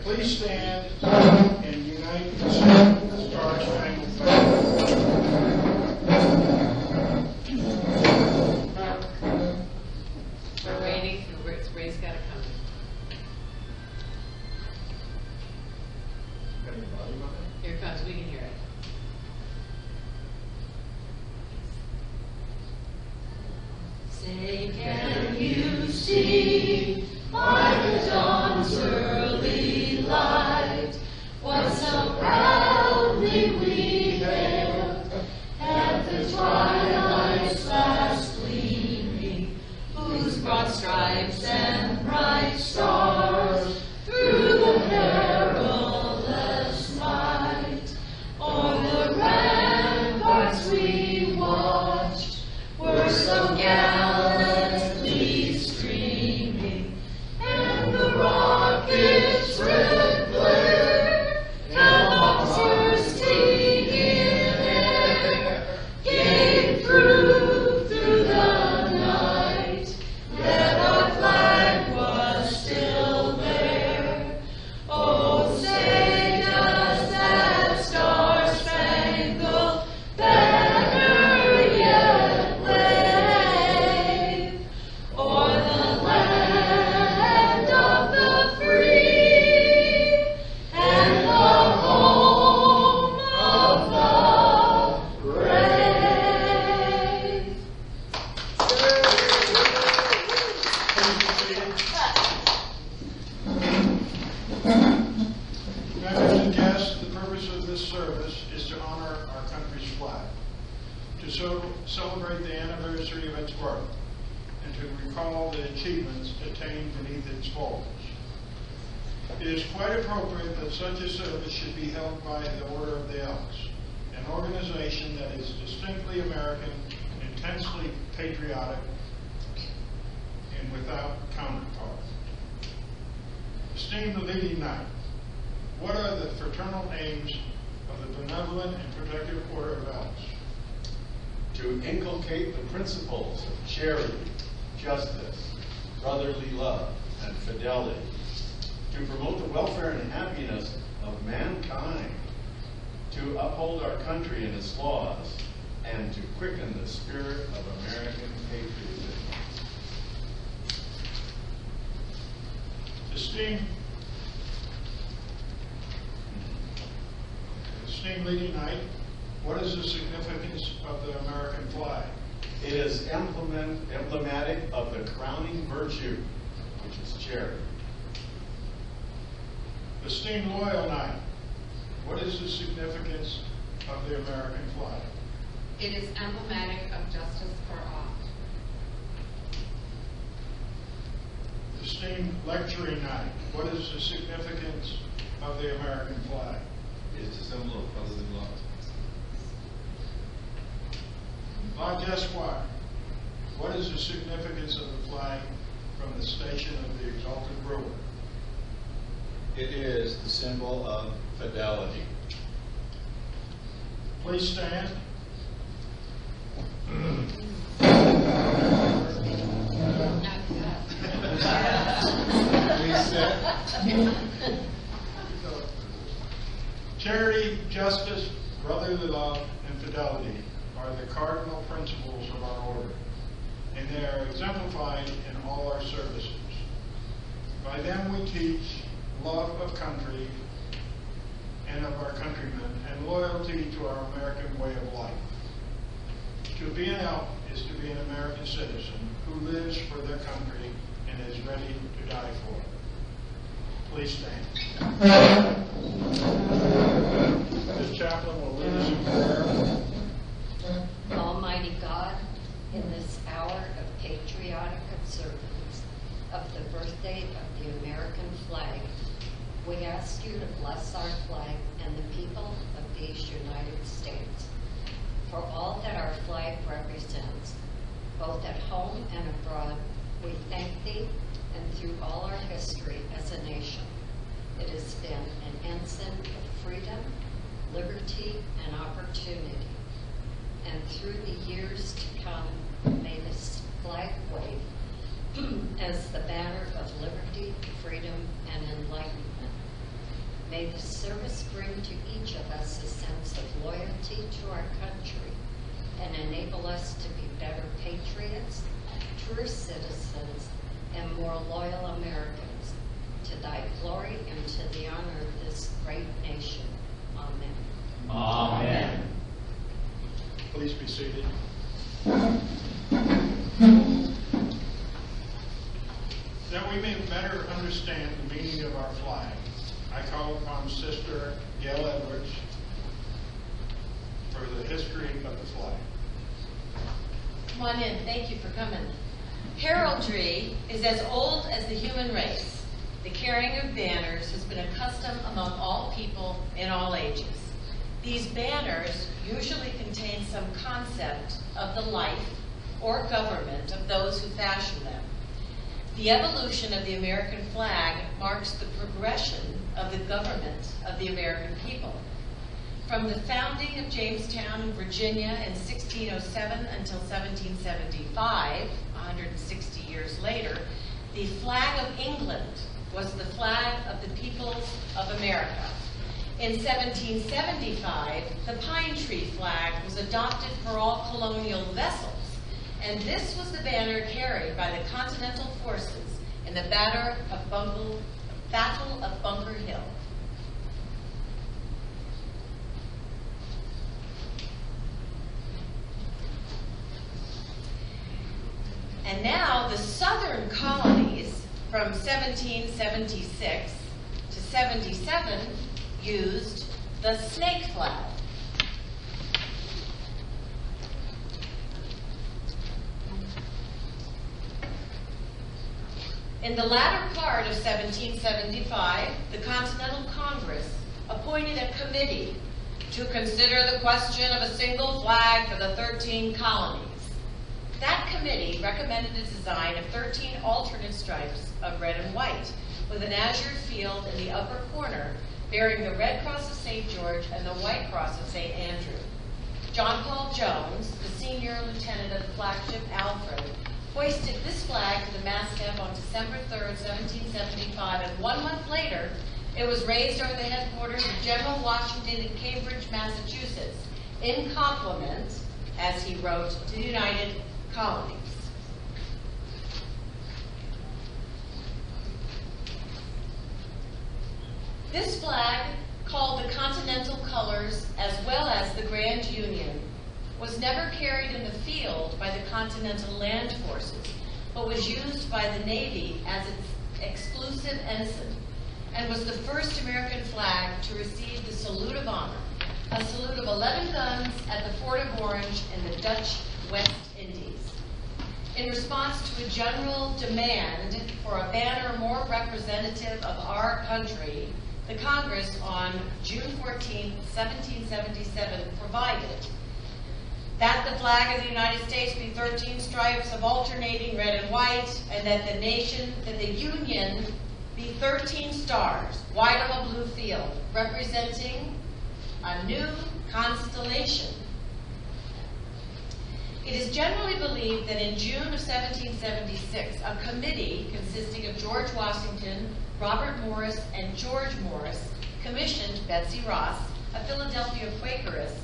Please stand and unite the Star Spangled Banner. We're waiting for Ray's got to come. Here it comes. We can hear it. Say, can you see by the dawn's early light what so proudly we hailed at the twilight's last gleaming, whose broad stripes and bright stars through the perilous night o'er the ramparts we watched were so gallantly streaming, and the rocket's red glare held bursting in air, gave proof through the night that our flag was still there. Oh, say does that star-spangled banner yet wave o'er the land of the free and the home of the brave? Members and guests, the purpose of this service is to honor our country's flag, to celebrate the anniversary of its birth, and to recall the achievements attained beneath its folds. It is quite appropriate that such a service should be held by the Order of the Elks, an organization that is distinctly American, intensely patriotic, and without counterpart. Esteemed leading knight, what are the fraternal aims of the benevolent and protective Order of Elks? To inculcate the principles of charity, justice, brotherly love, and fidelity, to promote the welfare and happiness of mankind, to uphold our country and its laws, and to quicken the spirit of American patriotism. Esteemed leading knight, what is the significance of the American flag? It is emblematic of the crowning virtue, which is charity. Esteemed loyal knight, what is the significance of the American flag? It is emblematic of justice for all. Esteemed lecturing knight, what is the significance of the American flag? It is a symbol of brotherly love. Lodge Esquire, what is the significance of the flag from the station of the exalted ruler? It is the symbol of fidelity. Please stand. Please sit. Charity, justice, brotherly love, and fidelity are the cardinal principles of our order, and they are exemplified in all our services. By them we teach love of country and of our countrymen, and loyalty to our American way of life. To be an elk is to be an American citizen who lives for their country and is ready to die for it. Please stand. This chaplain will lead us in prayer. Almighty God, in this hour of patriotic observance of the birthday of the American flag, we ask you to bless our flag and the people of these United States. For all that our flag represents, both at home and abroad, we thank thee, and through all our history as a nation, it has been an ensign of freedom, liberty, and opportunity. And through the years to come, may this flag wave as the banner of liberty, freedom, and enlightenment enable us to be better patriots, true citizens, and more loyal Americans, to thy glory and to the honor of this great nation. Amen. Amen. Please be seated. That we may better understand the meaning of our flag, I call upon Sister Gail Edwards for the history of the flag. Come on in. Thank you for coming. Heraldry is as old as the human race. The carrying of banners has been a custom among all people in all ages. These banners usually contain some concept of the life or government of those who fashion them. The evolution of the American flag marks the progression of the government of the American people. From the founding of Jamestown in Virginia in 1607 until 1775, 160 years later, the flag of England was the flag of the peoples of America. In 1775, the pine tree flag was adopted for all colonial vessels, and this was the banner carried by the Continental forces in the Battle of Bunker Hill. And now the southern colonies from 1776 to 77 used the snake flag. In the latter part of 1775, the Continental Congress appointed a committee to consider the question of a single flag for the 13 colonies. That committee recommended a design of 13 alternate stripes of red and white, with an azure field in the upper corner bearing the Red Cross of St. George and the White Cross of St. Andrew. John Paul Jones, the senior lieutenant of the flagship Alfred, hoisted this flag to the masthead on December 3rd, 1775, and 1 month later, it was raised over the headquarters of General Washington in Cambridge, Massachusetts, in compliment, as he wrote, to the United Colonies. This flag, called the Continental Colors as well as the Grand Union, was never carried in the field by the Continental Land Forces, but was used by the Navy as its exclusive ensign, and was the first American flag to receive the Salute of Honor, a salute of 11 guns at the Fort of Orange in the Dutch West Indies. In response to a general demand for a banner more representative of our country, the Congress on June 14, 1777 provided that the flag of the United States be 13 stripes of alternating red and white, and that the Union be 13 stars, white on a blue field, representing a new constellation. It is generally believed that in June of 1776, a committee consisting of George Washington, Robert Morris, and George Morris commissioned Betsy Ross, a Philadelphia Quakeress,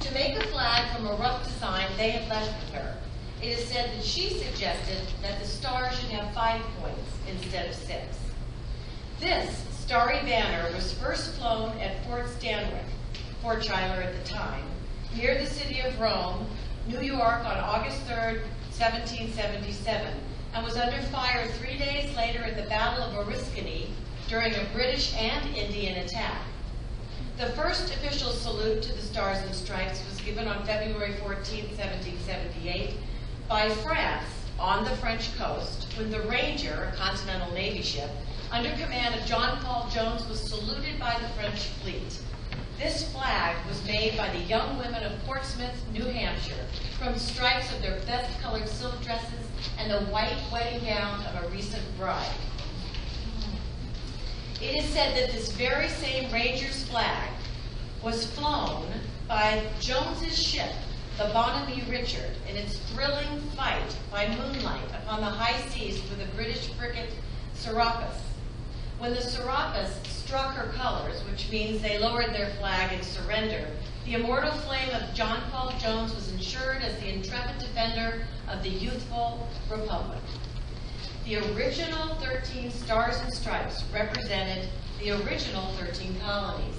to make a flag from a rough design they had left with her. It is said that she suggested that the star should have 5 points instead of 6. This starry banner was first flown at Fort Stanwix, Fort Schuyler at the time, near the city of Rome, New York, on August 3rd, 1777, and was under fire 3 days later at the Battle of Oriskany during a British and Indian attack. The first official salute to the Stars and Stripes was given on February 14, 1778, by France on the French coast, when the Ranger, a Continental Navy ship, under command of John Paul Jones, was saluted by the French fleet. This flag was made by the young women of Portsmouth, New Hampshire, from stripes of their best colored silk dresses and the white wedding gown of a recent bride. It is said that this very same Ranger's flag was flown by Jones's ship, the Bonamy Richard, in its thrilling fight by moonlight upon the high seas with the British frigate Serapis. When the Serapis struck her colors, which means they lowered their flag in surrender, the immortal flame of John Paul Jones was ensured as the intrepid defender of the youthful republic. The original 13 stars and stripes represented the original 13 colonies.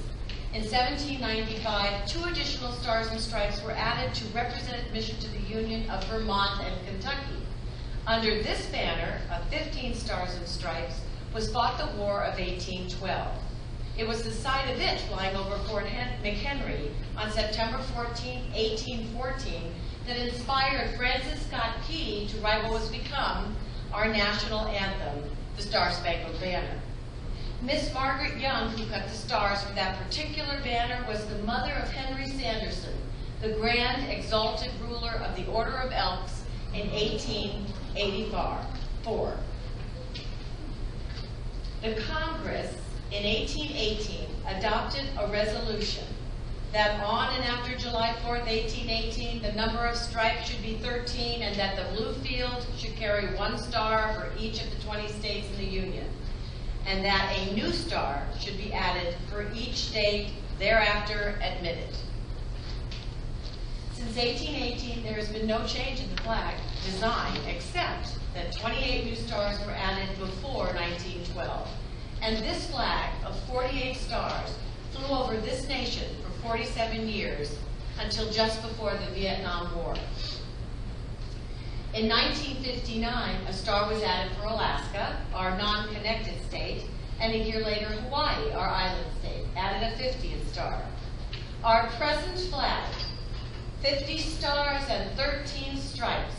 In 1795, 2 additional stars and stripes were added to represent admission to the Union of Vermont and Kentucky. Under this banner of 15 stars and stripes was fought the War of 1812. It was the sight of it flying over Fort McHenry on September 14, 1814, that inspired Francis Scott Key to write what was become our national anthem, the Star-Spangled Banner. Miss Margaret Young, who cut the stars for that particular banner, was the mother of Henry Sanderson, the grand exalted ruler of the Order of Elks in 1884. The Congress in 1818 adopted a resolution that on and after July 4th, 1818, the number of stripes should be 13 and that the blue field should carry 1 star for each of the 20 states in the Union, and that a new star should be added for each state thereafter admitted. Since 1818, there has been no change in the flag design, except that 28 new stars were added before 1912. And this flag of 48 stars flew over this nation for 47 years until just before the Vietnam War. In 1959, a star was added for Alaska, our non-connected state, and a year later, Hawaii, our island state, added a 50th star. Our present flag, 50 stars and 13 stripes.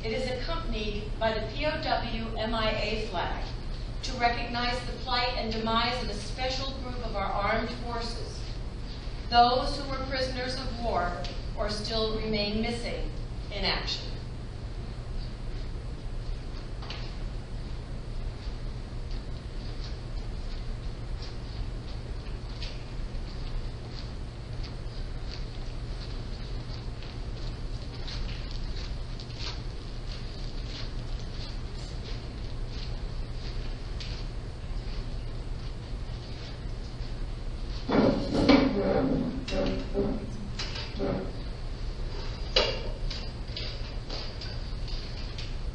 It is accompanied by the POW MIA flag to recognize the plight and demise of a special group of our armed forces, those who were prisoners of war or still remain missing in action.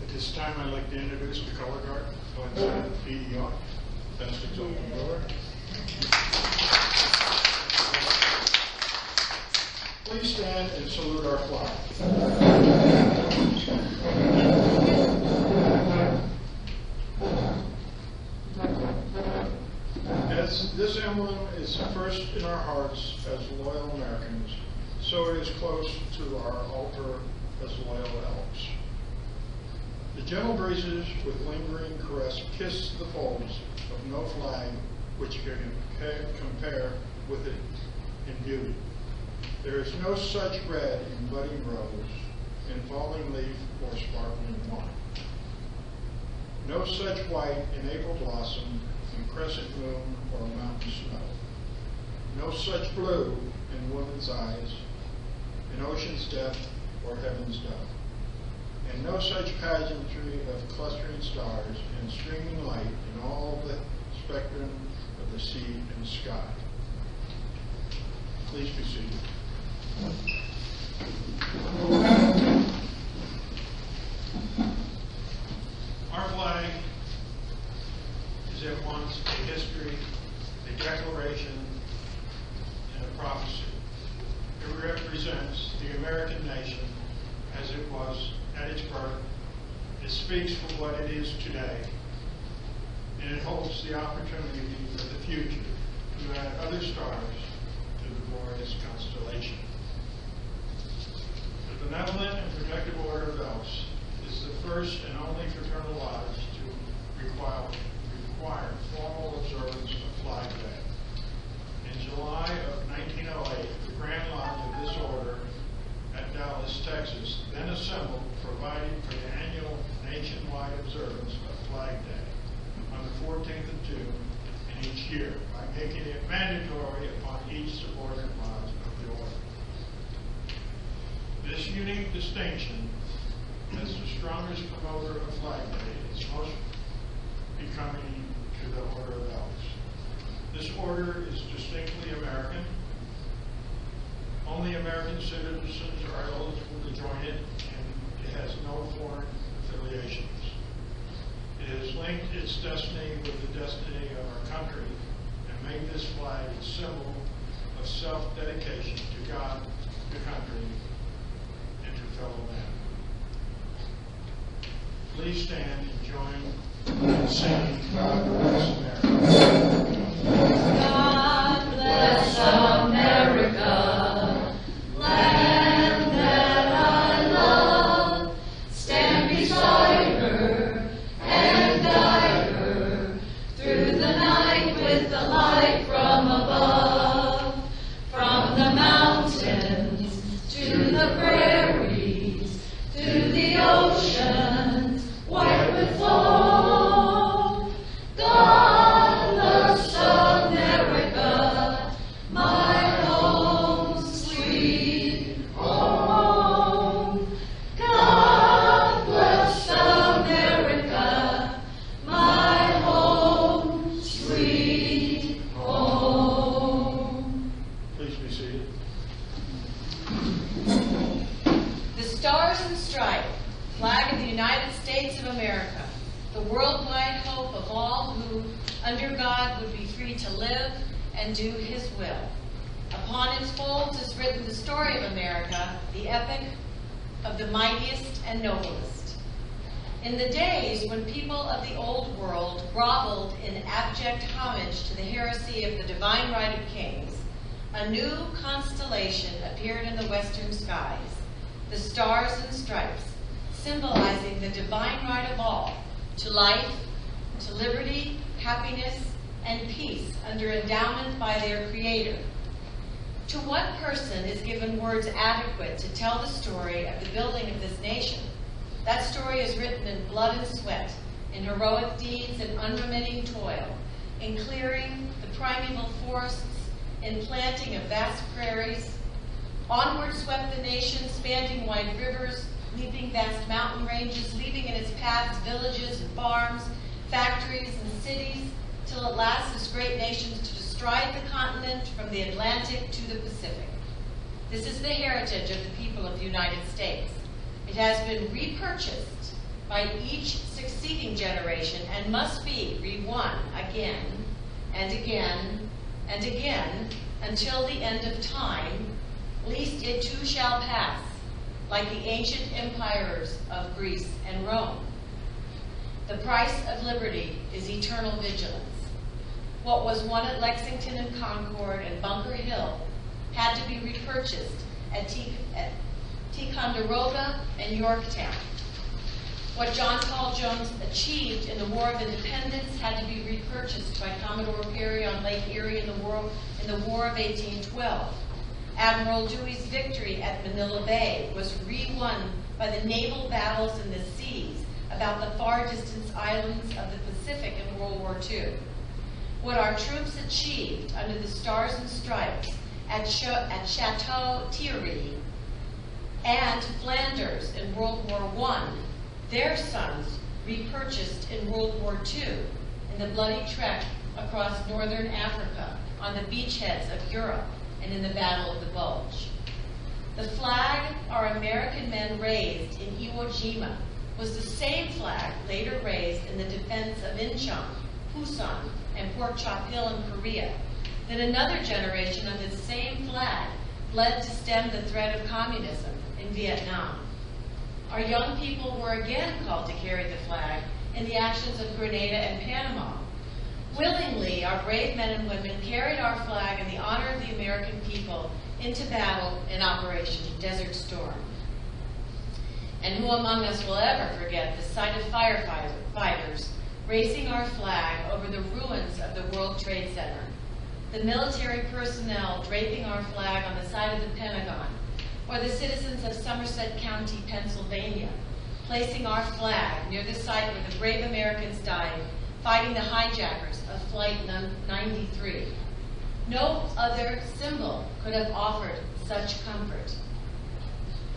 At this time, I'd like to introduce the color guard, coincident PER. Benedict open door. Please stand and salute our flag. As this emblem is first in our hearts as loyal Americans, so it is close to our altar as loyal Elks. The gentle breezes with lingering caress kiss the folds of no flag which can compare with it in beauty. There is no such red in budding rose, in falling leaf or sparkling wine. No such white in April blossom, in crescent moon or mountain snow. No such blue in woman's eyes, in ocean's depth or heaven's dove. And no such pageantry of clustering stars and streaming light in all the spectrum of the sea and sky. Please be seated. Our flag is at once a history, a declaration, and a prophecy. It represents the American nation as it was at its birth. It speaks for what it is today, and it holds the opportunity for the future to add other stars to the glorious constellation. The Benevolent and Protective Order of Elks is the first and only fraternal lodge to require formal observance of Flag Day. In July of 1908, the Grand Lodge of this order at Dallas, Texas, then assembled, providing for the annual nationwide observance of Flag Day on the 14th of June in each year by making it mandatory upon each subordinate lodge of the order. This unique distinction as the strongest promoter of Flag Day is most becoming to the Order of Elks. This order is distinctly American. Only American citizens are eligible to join it, and it has no foreign affiliations. It has linked its destiny with the destiny of our country and made this flag a symbol of self-dedication to God, the country, and to fellow men. Please stand and join in singing God Bless America. God bless America, land that I love. Stand beside her and guide her through the night with the light from above. From the mountains to the prairies, to the oceans white with foam. God bless America, my home, sweet home. God bless America, my home, sweet home. Please be seated. The Stars and Stripes, flag of the United States of America, the worldwide hope of all who, under God, would be free to live and do His will. Upon its folds is written the story of America, the epic of the mightiest and noblest. In the days when people of the old world groveled in abject homage to the heresy of the divine right of kings, a new constellation appeared in the western skies, the Stars and Stripes, symbolizing the divine right of all to life, to liberty, happiness, and peace under endowment by their Creator. To what person is given words adequate to tell the story of the building of this nation? That story is written in blood and sweat, in heroic deeds and unremitting toil, in clearing the primeval forests, in planting of vast prairies. Onward swept the nation, spanning wide rivers, leaping vast mountain ranges, leaving in its paths villages and farms, factories and cities, till at last this great nation stood astride the continent from the Atlantic to the Pacific. This is the heritage of the people of the United States. It has been repurchased by each succeeding generation and must be re-won again and again and again until the end of time, lest it too shall pass, like the ancient empires of Greece and Rome. The price of liberty is eternal vigilance. What was won at Lexington and Concord and Bunker Hill had to be repurchased at Ticonderoga and Yorktown. What John Paul Jones achieved in the War of Independence had to be repurchased by Commodore Perry on Lake Erie in the War of 1812. Admiral Dewey's victory at Manila Bay was re-won by the naval battles in the seas about the far distant islands of the Pacific in World War II. What our troops achieved under the Stars and Stripes at Chateau Thierry and Flanders in World War I, their sons repurchased in World War II in the bloody trek across northern Africa, on the beachheads of Europe, and in the Battle of the Bulge. The flag our American men raised in Iwo Jima was the same flag later raised in the defense of Incheon, Pusan, and Pork Chop Hill in Korea. Then another generation under the same flag fled to stem the threat of communism in Vietnam. Our young people were again called to carry the flag in the actions of Grenada and Panama. Willingly, our brave men and women carried our flag in the honor of the American people into battle in Operation Desert Storm. And who among us will ever forget the sight of firefighters raising our flag over the ruins of the World Trade Center, the military personnel draping our flag on the side of the Pentagon, or the citizens of Somerset County, Pennsylvania, placing our flag near the site where the brave Americans died fighting the hijackers of Flight 93. No other symbol could have offered such comfort.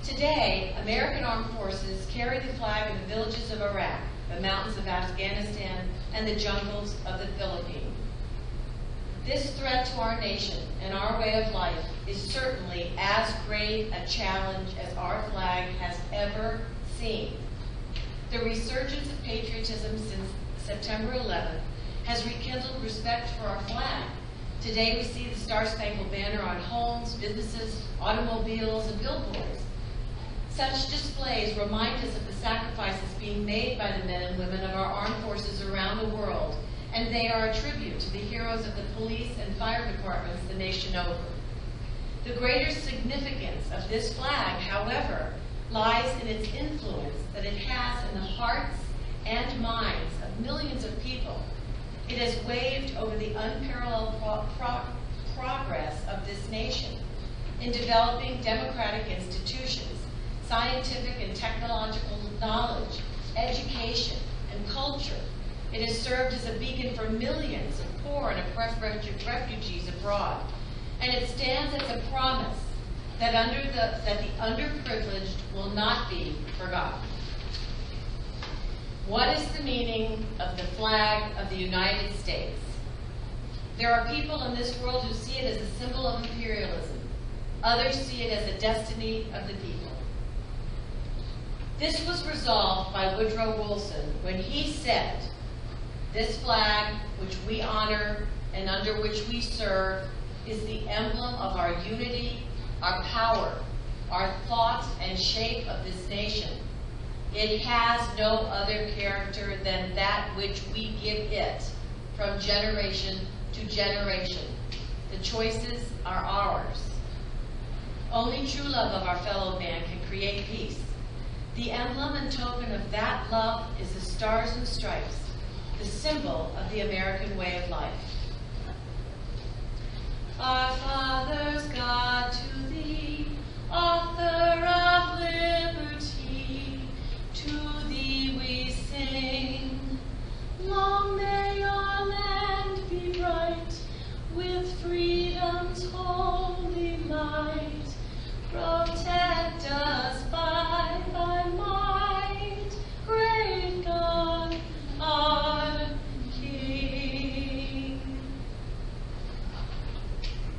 Today, American armed forces carry the flag in the villages of Iraq, the mountains of Afghanistan, and the jungles of the Philippines. This threat to our nation and our way of life is certainly as great a challenge as our flag has ever seen. The resurgence of patriotism since September 11th has rekindled respect for our flag. Today we see the Star-Spangled Banner on homes, businesses, automobiles, and billboards. Such displays remind us of the sacrifices being made by the men and women of our armed forces around the world, and they are a tribute to the heroes of the police and fire departments the nation over. The greater significance of this flag, however, lies in its influence that it has in the hearts and minds of millions of people. It has waved over the unparalleled progress of this nation in developing democratic institutions, scientific and technological knowledge, education, and culture. It has served as a beacon for millions of poor and oppressed refugees abroad, and it stands as a promise that the underprivileged will not be forgotten. What is the meaning of the flag of the United States? There are people in this world who see it as a symbol of imperialism. Others see it as a destiny of the people. This was resolved by Woodrow Wilson when he said, "This flag, which we honor and under which we serve, is the emblem of our unity, our power, our thought and shape of this nation. It has no other character than that which we give it from generation to generation. The choices are ours. Only true love of our fellow man can create peace. The emblem and token of that love is the stars and stripes, the symbol of the American way of life." Our fathers, God, to thee, author of liberty, to thee we sing. Long may our land be bright with freedom's holy light. Protect us by thy might, great God, our King.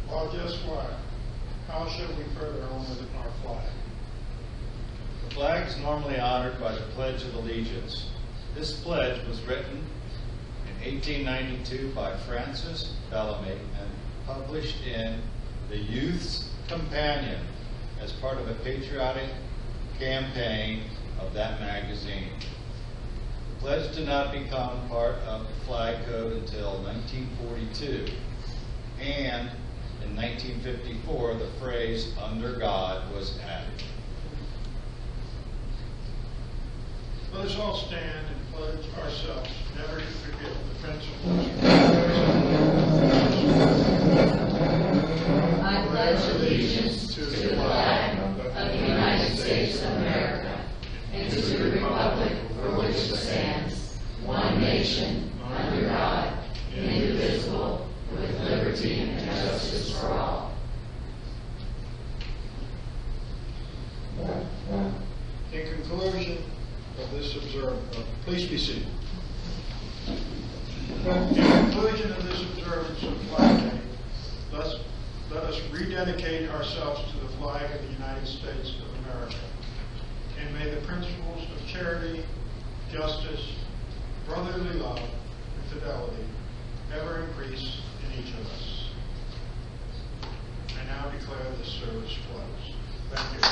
Well, just what? How should we further honor our flag? The flag is normally honored by the Pledge of Allegiance. This pledge was written in 1892 by Francis Bellamy and published in the Youth's Companion as part of a patriotic campaign of that magazine. The pledge did not become part of the flag code until 1942, and in 1954 the phrase "under God" was added. Let us all stand and pledge ourselves never to forget the principles. I pledge allegiance to the flag of the United States of America and to the republic for which it stands, one nation, under God, indivisible, with liberty and justice for all. In conclusion of this please be seated. In conclusion of this observance of Flag Day, let us rededicate ourselves to the flag of the United States of America. And may the principles of charity, justice, brotherly love, and fidelity ever increase in each of us. I now declare this service closed. Thank you.